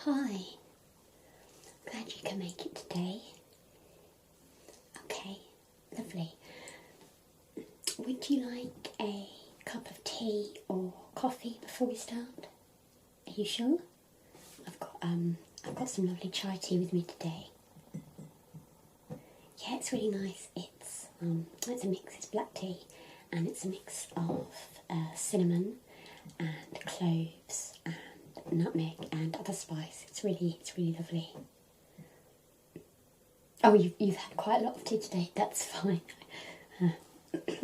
Hi, glad you can make it today. Okay, lovely. Would you like a cup of tea or coffee before we start? Are you sure? I've got some lovely chai tea with me today. Yeah, it's really nice. It's a mix. It's black tea, and it's a mix of cinnamon and cloves and nutmeg and other spice. It's really lovely. Oh, you've had quite a lot of tea today. That's fine.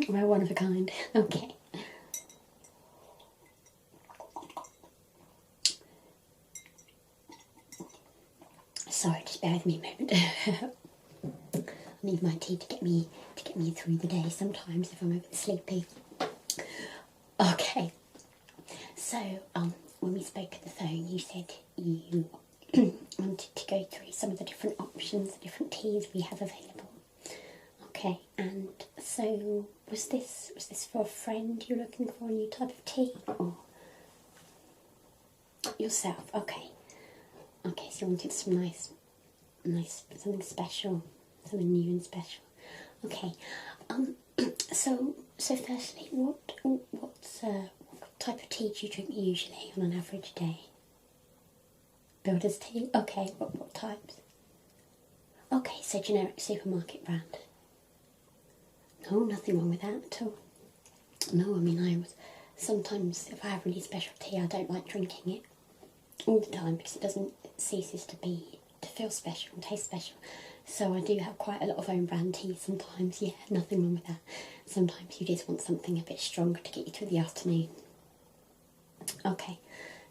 We're one of a kind. Okay. Sorry, just bear with me a moment. I need my tea to get me through the day sometimes if I'm a bit sleepy. Okay. So, when we spoke on the phone, you said you wanted to go through some of the different options, the different teas we have available. Okay, and so was this for a friend you're looking for a new type of tea, or yourself? Okay. Okay, so you wanted some nice, something special, something new and special. Okay. So firstly, what type of tea do you drink usually on an average day? Builder's tea? Okay, what types? Okay, so generic supermarket brand. No, nothing wrong with that at all. No, I mean, sometimes if I have really special tea, I don't like drinking it all the time because it ceases to feel special and taste special. So I do have quite a lot of own brand tea sometimes. Yeah, nothing wrong with that. Sometimes you just want something a bit stronger to get you through the afternoon. Okay,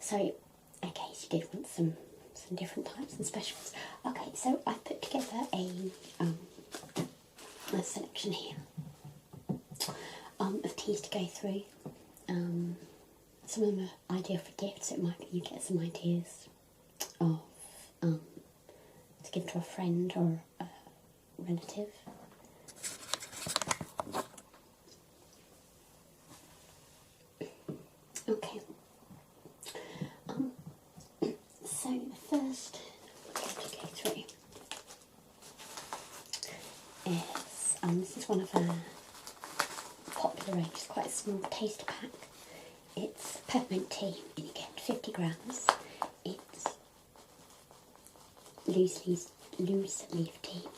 so you did want some different types and specials. Okay, so I put together a selection here of teas to go through. Some of them are ideal for gifts, so it might be you get some ideas of to give to a friend or a relative. Okay. So the first to go through is this is one of our popular ranges, quite a small taster pack. It's peppermint tea, and you get 50 grams. It's loose leaf tea.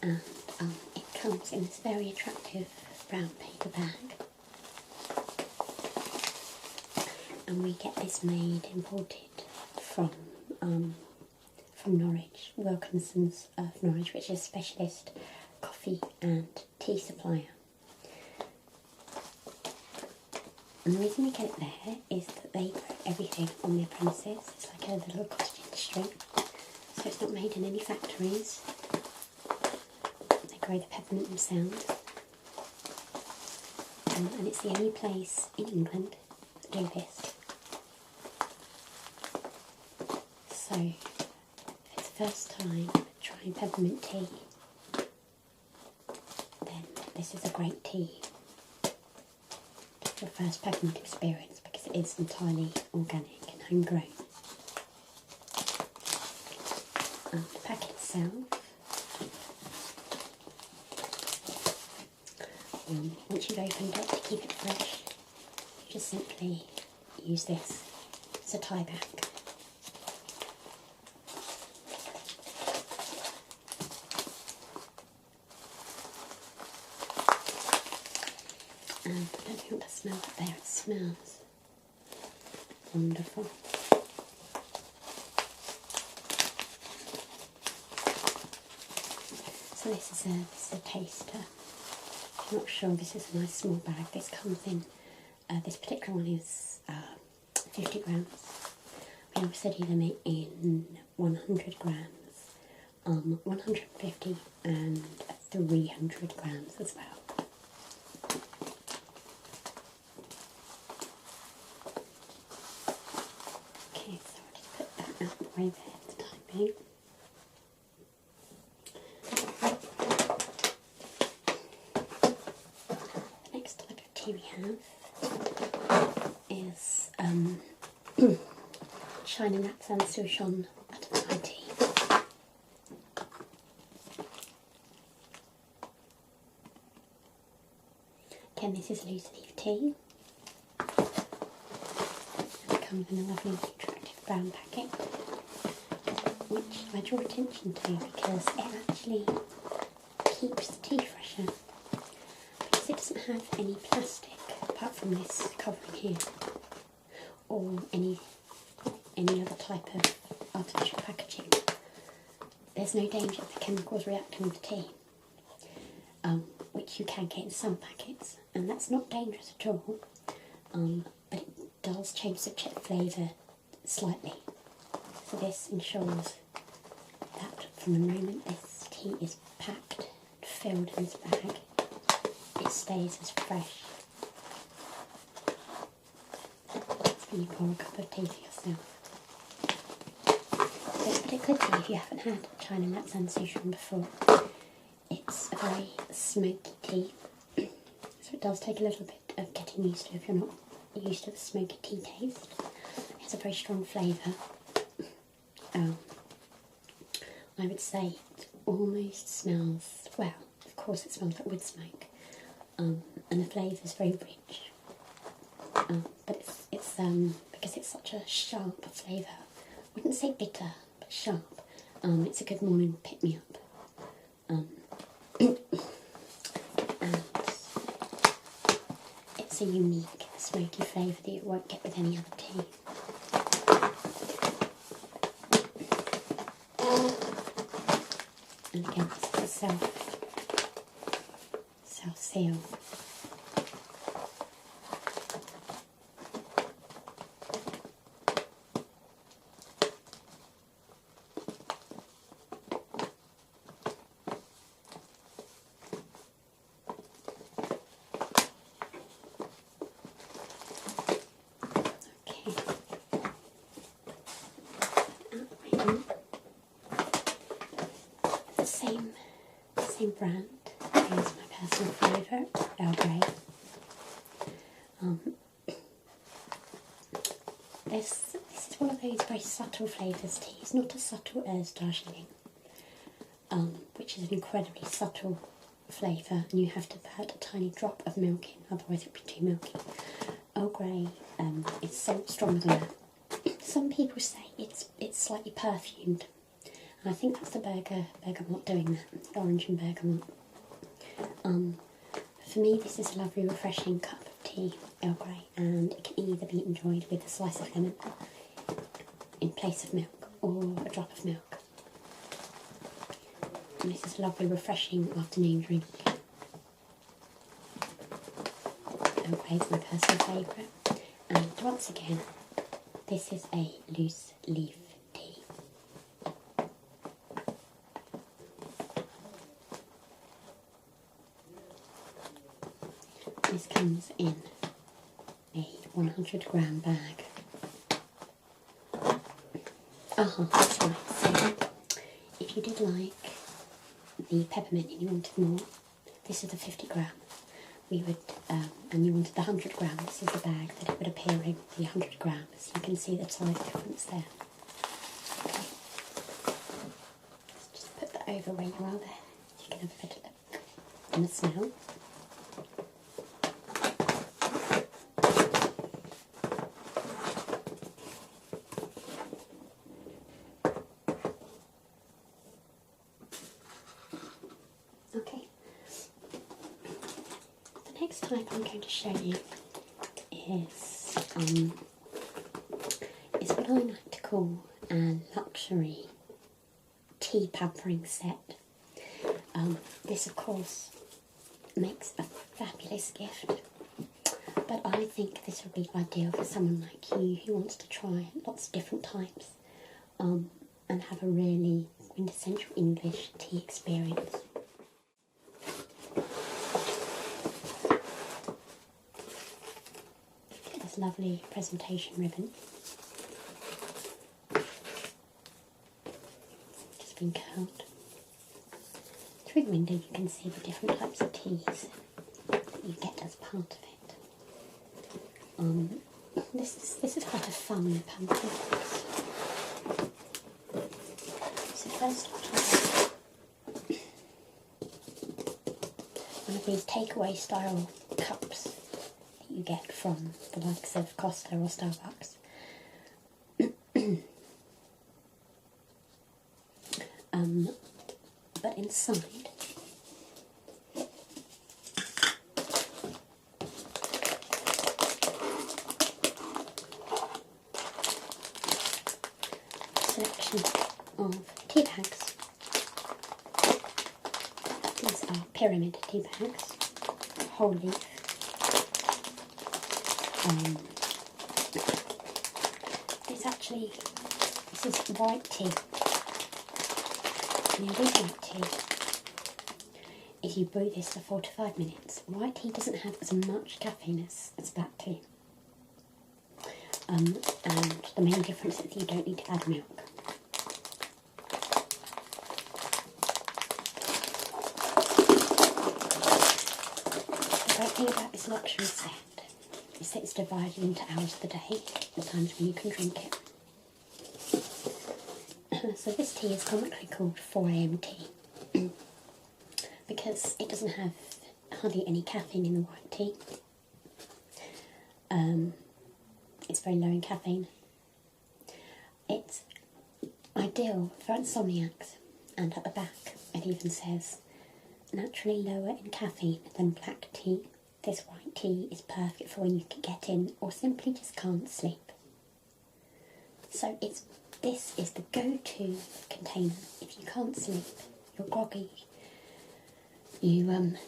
And it comes in this very attractive brown paper bag. And we get this imported from Norwich, Wilkinson's of Norwich, which is a specialist coffee and tea supplier. And the reason we get it there is that they grow everything on their premises. It's like a little cottage industry, so it's not made in any factories. They grow the peppermint themselves, and it's the only place in England that do this. So, if it's the first time trying peppermint tea, then this is a great tea. Your first peppermint experience, because it is entirely organic and homegrown. The packet itself, once you've opened it, to keep it fresh, you just simply use this as a tie back. And I don't think the smell up there, it smells wonderful. So this is a taster. I'm not sure, this is a nice small bag. This comes in, this particular one is 50 grams. We also do them in 100 grams, 150 and 300 grams as well. Okay, so I'll just put that out the way there for the time being. tea we have is China Nat consultation butterfly tea. Again, this is loose leaf tea. It comes in a lovely attractive brown packet, which I draw attention to because it actually keeps the tea fresher, because it doesn't have any plastic apart from this covering here, or any other type of artificial packaging. There's no danger of the chemicals reacting with the tea, which you can get in some packets, and that's not dangerous at all, but it does change the flavour slightly. So this ensures that from the moment this tea is packed and filled in this bag, it stays as fresh as when you pour a cup of tea for yourself. This particular tea, if you haven't had China Nat Sansution before, it's a very smoky tea, so it does take a little bit of getting used to if you're not used to the smoky tea taste. It has a very strong flavour. I would say it almost smells, well, of course it smells like wood smoke, and the flavour is very rich, but it's because it's such a sharp flavour, I wouldn't say bitter, but sharp. It's a good morning pick-me-up. And it's a unique smoky flavour that you won't get with any other tea. And again, this is a self-seal. Same brand is my personal favourite, Earl Grey. This is one of those very subtle flavours tea. It's not as subtle as Darjeeling, which is an incredibly subtle flavour, and you have to put a tiny drop of milk in, otherwise it would be too milky. Earl Grey is so stronger than that. Some people say it's slightly perfumed. And I think that's the bergamot doing that, the orange and bergamot. For me, this is a lovely, refreshing cup of tea, Earl Grey, and it can either be enjoyed with a slice of lemon in place of milk, or a drop of milk. And this is a lovely, refreshing afternoon drink. Earl Grey is my personal favourite. And once again, this is a loose leaf tea. This comes in a 100-gram bag. That's right. So, if you did like the peppermint and you wanted more, this is the 50-gram. We would, and you wanted the 100-gram. This is the bag that it would appear in, the 100 grams. You can see the size difference there. Okay. Let's just put that over where you are there. You can have a better look and a smell. Okay, the next type I'm going to show you is what I like to call a luxury tea pampering set. This of course makes a fabulous gift, but I think this would be ideal for someone like you who wants to try lots of different types and have a really quintessential English tea experience. This lovely presentation ribbon, just been curled. Through the window you can see the different types of teas that you get as part of it. this is quite a fun pamphlet. So first I'll try one of these takeaway style cups that you get from the likes of Costa or Starbucks. But inside selection of tea bags. These are pyramid tea bags, whole leaf. This is white tea. And the white tea, if you brew this for 4 to 5 minutes, white tea doesn't have as much caffeine as black tea. And the main difference is that you don't need to add milk. The great thing about this luxury set is that it's divided into hours of the day, the times when you can drink it. So this tea is commonly called 4 AM tea because it doesn't have hardly any caffeine in the white tea. It's very low in caffeine. It's ideal for insomniacs, and at the back it even says naturally lower in caffeine than black tea. This white tea is perfect for when you can get in or simply just can't sleep. So this is the go-to container if you can't sleep, you're groggy, you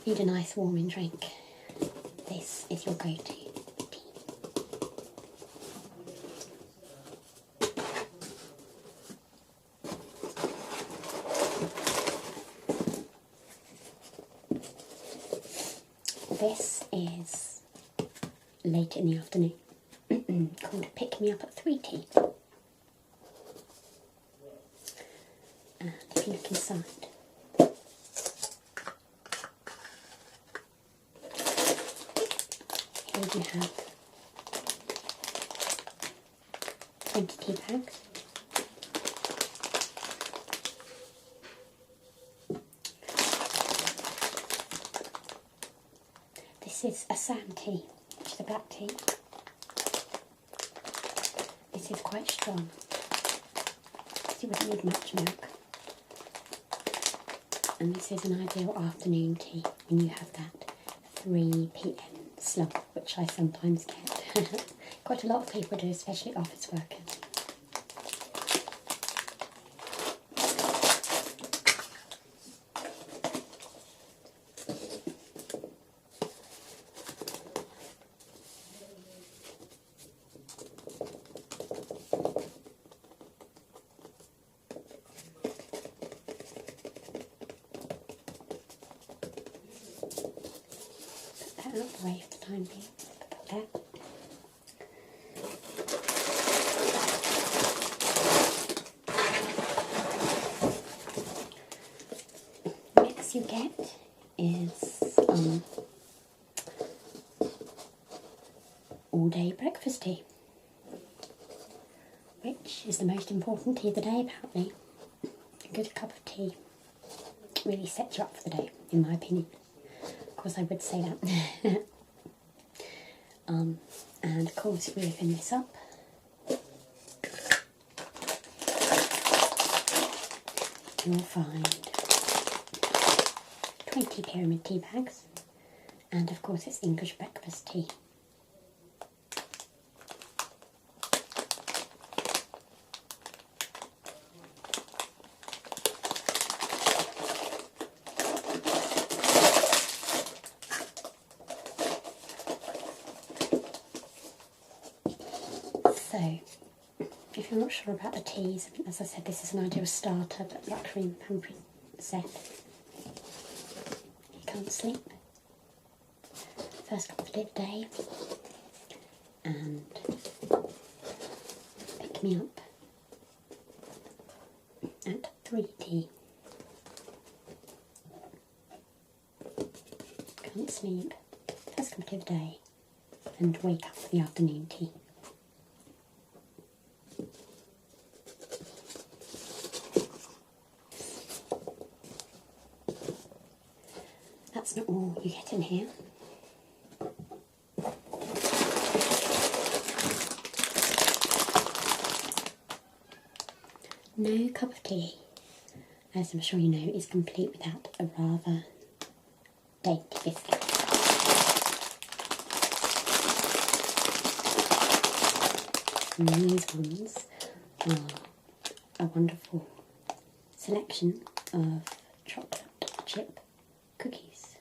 need a nice warming drink. This is your go-to tea. This is late in the afternoon, called Pick Me Up at 3 tea. And if you look inside, here you have 20 tea bags. This is Assam tea, which is a black tea. This is quite strong, so you wouldn't need much milk. And this is an ideal afternoon tea when you have that 3 PM slump, which I sometimes get. Quite a lot of people do, especially office workers. Out of the way for the time being. Put that there. Next you get is all-day breakfast tea, which is the most important tea of the day apparently. A good cup of tea really sets you up for the day, in my opinion. Of course I would say that. And of course if we open this up, you'll find 20 pyramid tea bags, and of course it's English breakfast tea. So, if you're not sure about the teas, as I said, this is an ideal starter, but luxury and pampering set. You can't sleep. First cup of tea of the day, and pick me up at 3 tea. Can't sleep. First cup of tea of the day, and wake up for the afternoon tea. That's not all you get in here. No cup of tea, as I'm sure you know, is complete without a rather dainty biscuit. And these ones are a wonderful selection of chocolate chip cookies.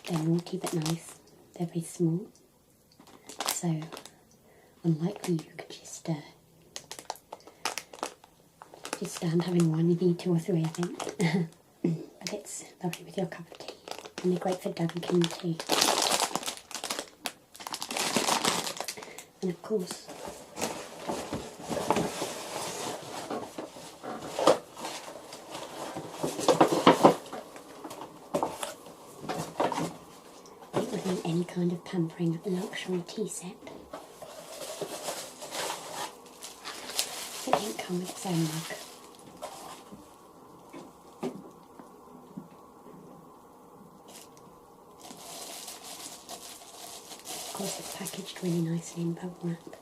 They're naughty but nice. They're very small, so unlikely you could just stand having one. You need 2 or 3, I think. But it's lovely with your cup of tea, and they're great for dunking too. And of course, it would be any kind of pampering luxury tea set. It didn't come with its own mug. Of course, it's packaged really nicely in bubble wrap.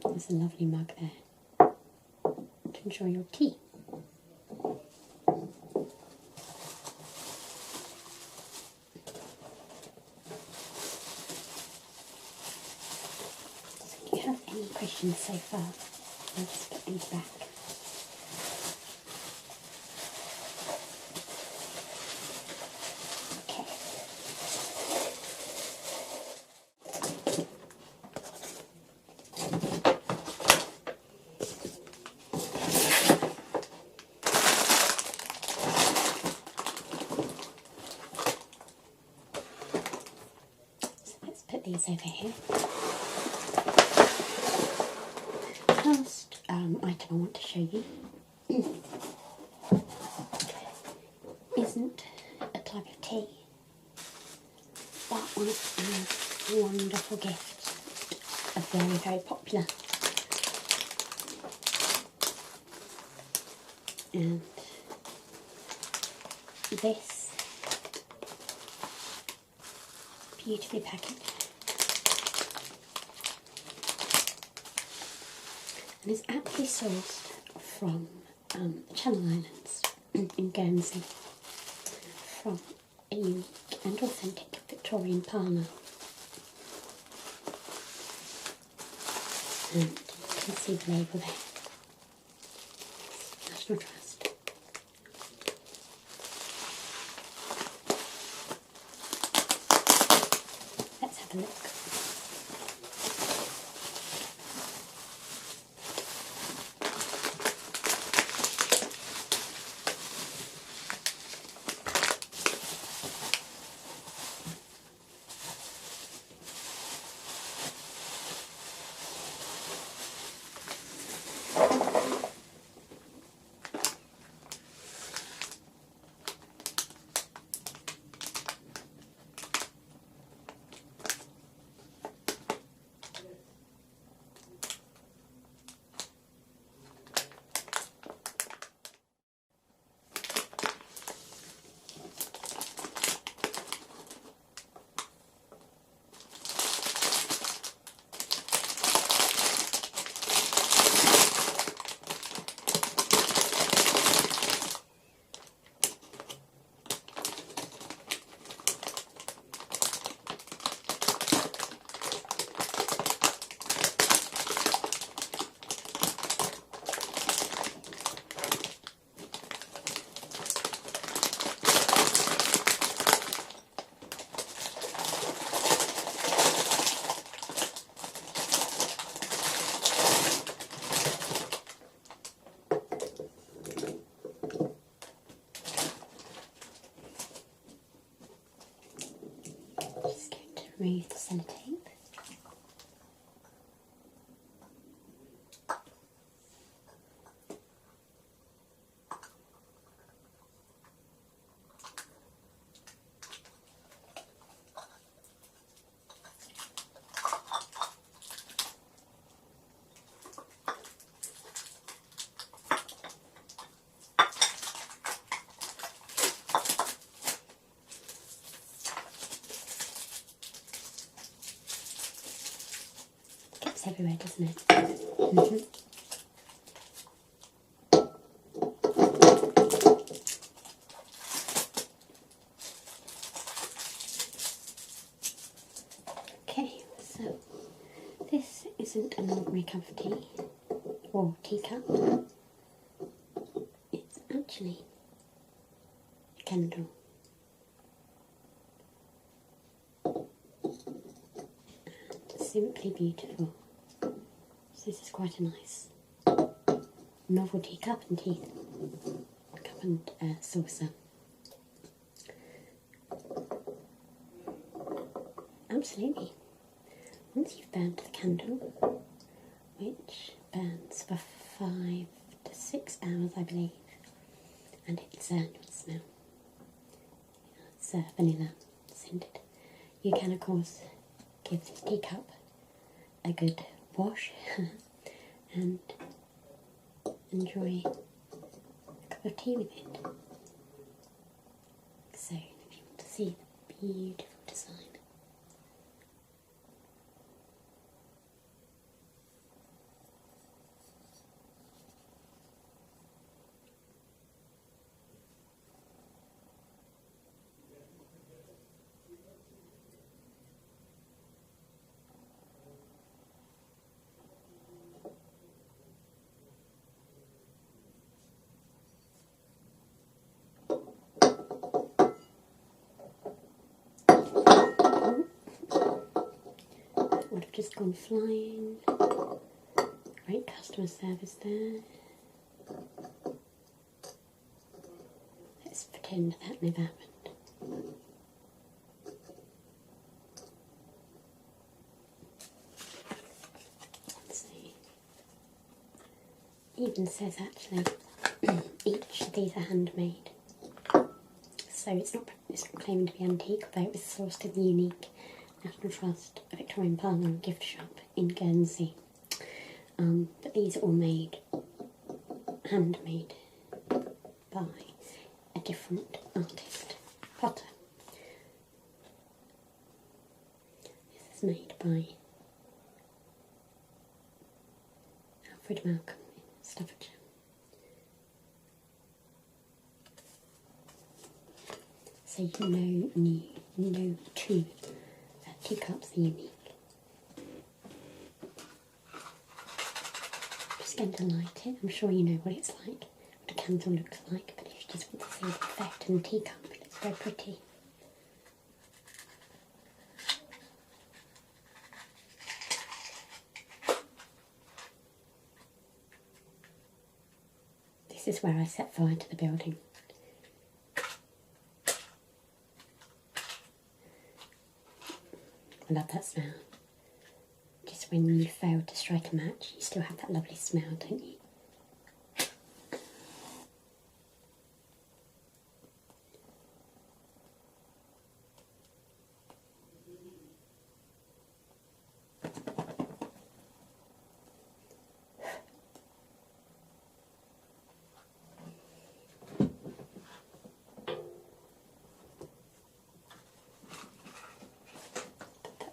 There's a lovely mug there to enjoy your tea. So do you have any questions so far? I'll just put these back. Okay. Put these over here. Last item I want to show you isn't a type of tea, but one of the wonderful gifts, a very, very popular. And this beautifully packaged. And is actually sourced from the Channel Islands in Guernsey, from a unique and authentic Victorian parlour. And you can see the label there. National Trust. Let's have a look. remove the sellotape. Gets everywhere, doesn't it? Okay, so this isn't an ordinary cup of tea or teacup. It's actually a candle. Simply beautiful. So this is quite a nice novelty cup and saucer. Absolutely. Once you've burnt the candle, which burns for 5 to 6 hours, I believe, and it's you'll smell. It's vanilla scented. You can, of course, give this teacup a good wash and enjoy a cup of tea with it. So, if you want to see the beautiful design, would have just gone flying. Great customer service there. Let's pretend that never happened. Let's see. It even says actually each of these are handmade. So it's not claiming to be antique, although it was sourced in the unique National Trust Victorian Parliament gift shop in Guernsey. But these are all handmade by a different artist, potter. This is made by Alfred Malcolm in Staffordshire. So you know two teacups are unique. Just going to light it. I'm sure you know what it's like, what a candle looks like, but if you just want to see the effect in the teacup, it looks very pretty. This is where I set fire to the building. I love that smell. Just when you fail to strike a match, you still have that lovely smell, don't you?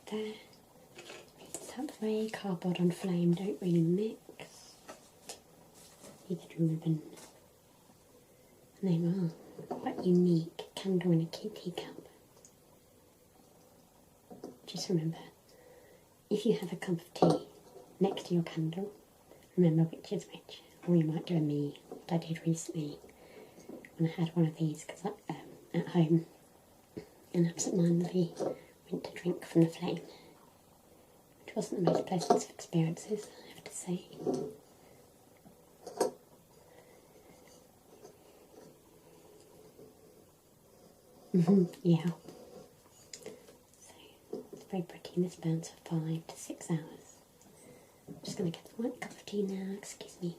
There. That way, cardboard and flame don't really mix. Neither do ribbon. And they are quite unique. Candle in a teacup. Just remember, if you have a cup of tea next to your candle, remember which is which. Or you might do a me, what I did recently when I had one of these because at home, and absentmindedly went to drink from the flame, which wasn't the most pleasant of experiences, I have to say. Yeah. So, very pretty, and this burns for 5 to 6 hours. I'm just going to get one cup of tea now, excuse me.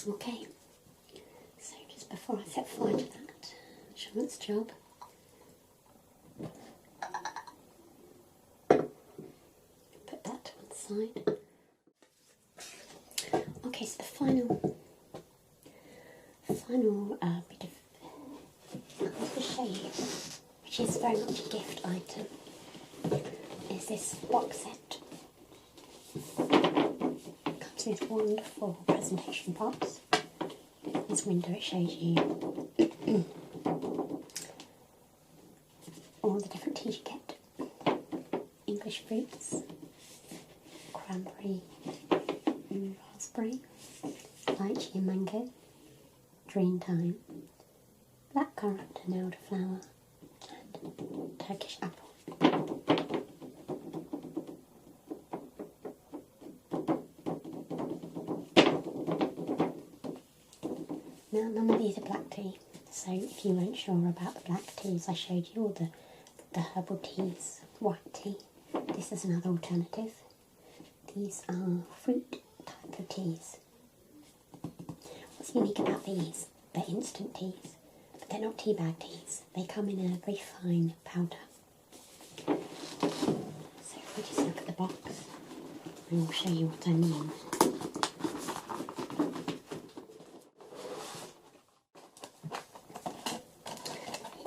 Okay, so just before I set fire to that, show its job. Put that to one side. Okay, so the final bit of the shade, which is very much a gift item, is this box set. It comes in this wonderful presentation box. This window, it shows you all the different teas you get. English fruits, cranberry, raspberry, lychee and mango, dream time, blackcurrant and elderflower, and Turkish apple. Now, none of these are black tea, so if you weren't sure about the black teas, I showed you all the herbal teas, white tea. This is another alternative. These are fruit type of teas. What's unique about these? They're instant teas, but they're not tea bag teas. They come in a very fine powder. So if we just look at the box, and I'll show you what I mean.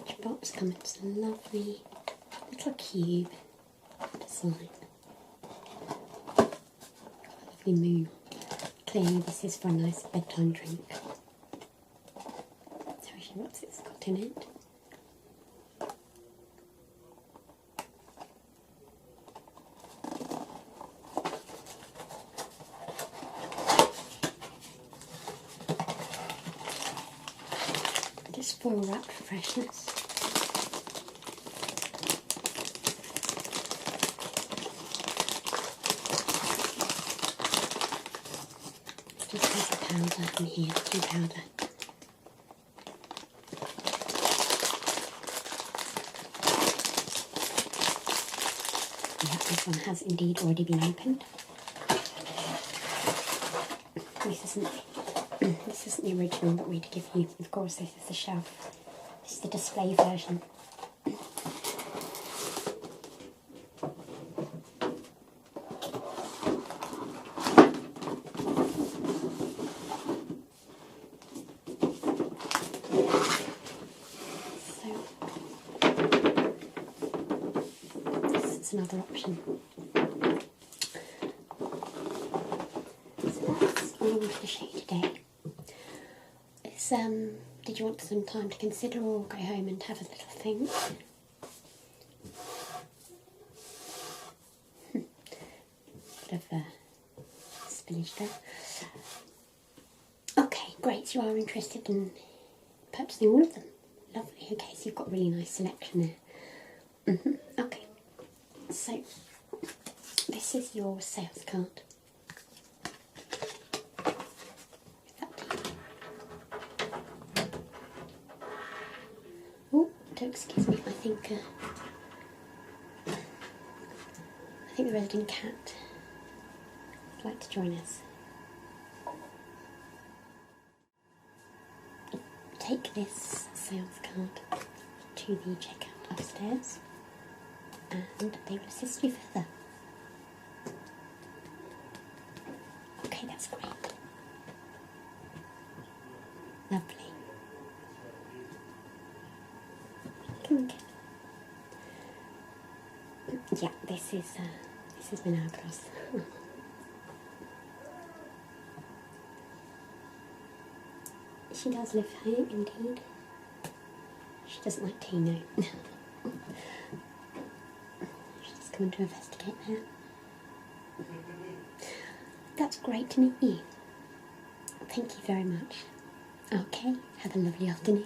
Each box comes in a lovely little cube design. Lovely moon. Clearly this is for a nice bedtime drink. Tells you what it's got in it. Just foil wrapped for freshness. Just has a powder in here, tea powder. Yeah, this one has indeed already been opened. This isn't the original that we'd give you. Of course, this is the shelf. This is the display version. Another option. So that's all I wanted to show you today. Did you want some time to consider or go home and have a little think? Bit of spinach there. Okay, great, so you are interested in purchasing all of them. Lovely, okay, so you've got a really nice selection there. Okay. So, this is your sales card. Oh, don't excuse me, I think the resident cat would like to join us. Take this sales card to the checkout upstairs, and they will assist you further. Okay, that's great. Lovely. Come on, Ken. Yeah, this is Milagros. She does live here, indeed. She doesn't like tea, no. Coming to investigate there. That's great to meet you. Thank you very much. Okay, have a lovely afternoon.